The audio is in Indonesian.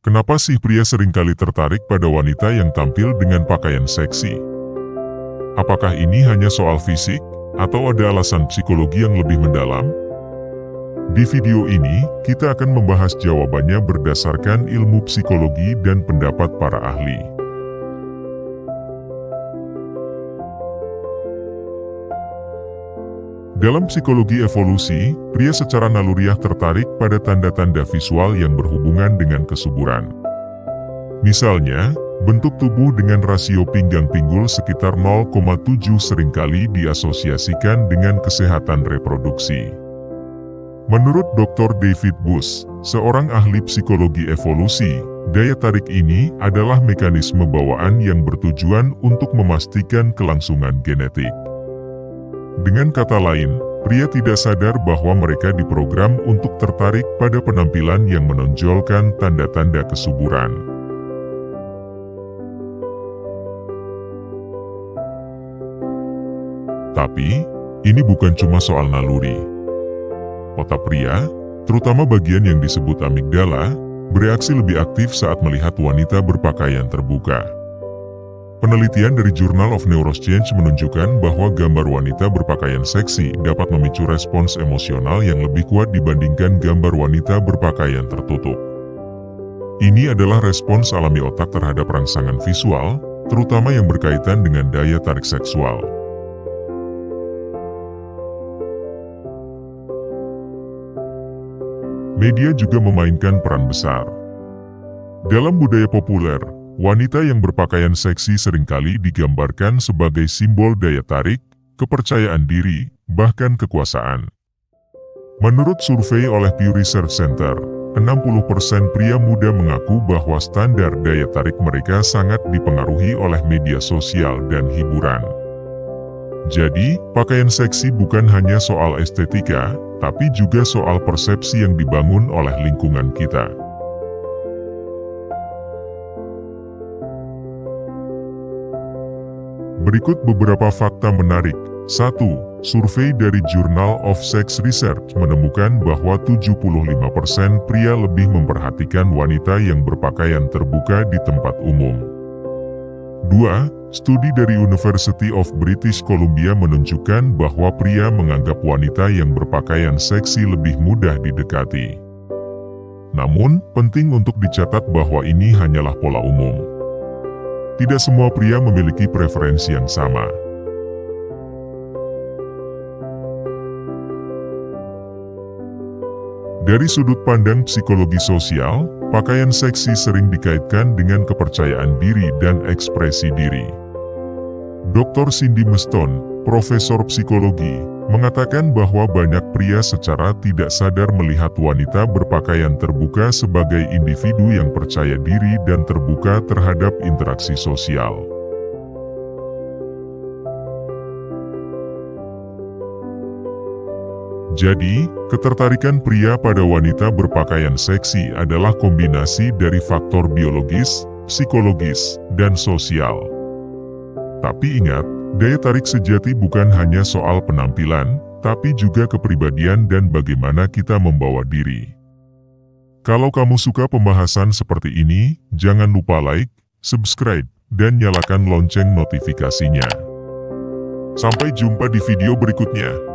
Kenapa sih pria seringkali tertarik pada wanita yang tampil dengan pakaian seksi? Apakah ini hanya soal fisik, atau ada alasan psikologi yang lebih mendalam? Di video ini, kita akan membahas jawabannya berdasarkan ilmu psikologi dan pendapat para ahli. Dalam psikologi evolusi, pria secara naluriah tertarik pada tanda-tanda visual yang berhubungan dengan kesuburan. Misalnya, bentuk tubuh dengan rasio pinggang pinggul sekitar 0,7 seringkali diasosiasikan dengan kesehatan reproduksi. Menurut Dr. David Buss, seorang ahli psikologi evolusi, daya tarik ini adalah mekanisme bawaan yang bertujuan untuk memastikan kelangsungan genetik. Dengan kata lain, pria tidak sadar bahwa mereka diprogram untuk tertarik pada penampilan yang menonjolkan tanda-tanda kesuburan. Tapi, ini bukan cuma soal naluri. Otak pria, terutama bagian yang disebut amigdala, bereaksi lebih aktif saat melihat wanita berpakaian terbuka. Penelitian dari Journal of Neuroscience menunjukkan bahwa gambar wanita berpakaian seksi dapat memicu respons emosional yang lebih kuat dibandingkan gambar wanita berpakaian tertutup. Ini adalah respons alami otak terhadap rangsangan visual, terutama yang berkaitan dengan daya tarik seksual. Media juga memainkan peran besar. Dalam budaya populer, wanita yang berpakaian seksi seringkali digambarkan sebagai simbol daya tarik, kepercayaan diri, bahkan kekuasaan. Menurut survei oleh Pew Research Center, 60% pria muda mengaku bahwa standar daya tarik mereka sangat dipengaruhi oleh media sosial dan hiburan. Jadi, pakaian seksi bukan hanya soal estetika, tapi juga soal persepsi yang dibangun oleh lingkungan kita. Berikut beberapa fakta menarik. 1. Survei dari Journal of Sex Research menemukan bahwa 75% pria lebih memperhatikan wanita yang berpakaian terbuka di tempat umum. 2. Studi dari University of British Columbia menunjukkan bahwa pria menganggap wanita yang berpakaian seksi lebih mudah didekati. Namun, penting untuk dicatat bahwa ini hanyalah pola umum. Tidak semua pria memiliki preferensi yang sama. Dari sudut pandang psikologi sosial, pakaian seksi sering dikaitkan dengan kepercayaan diri dan ekspresi diri. Dr. Cindy Meston, profesor psikologi, mengatakan bahwa banyak pria secara tidak sadar melihat wanita berpakaian terbuka sebagai individu yang percaya diri dan terbuka terhadap interaksi sosial. Jadi, ketertarikan pria pada wanita berpakaian seksi adalah kombinasi dari faktor biologis, psikologis, dan sosial. Tapi ingat, daya tarik sejati bukan hanya soal penampilan, tapi juga kepribadian dan bagaimana kita membawa diri. Kalau kamu suka pembahasan seperti ini, jangan lupa like, subscribe, dan nyalakan lonceng notifikasinya. Sampai jumpa di video berikutnya.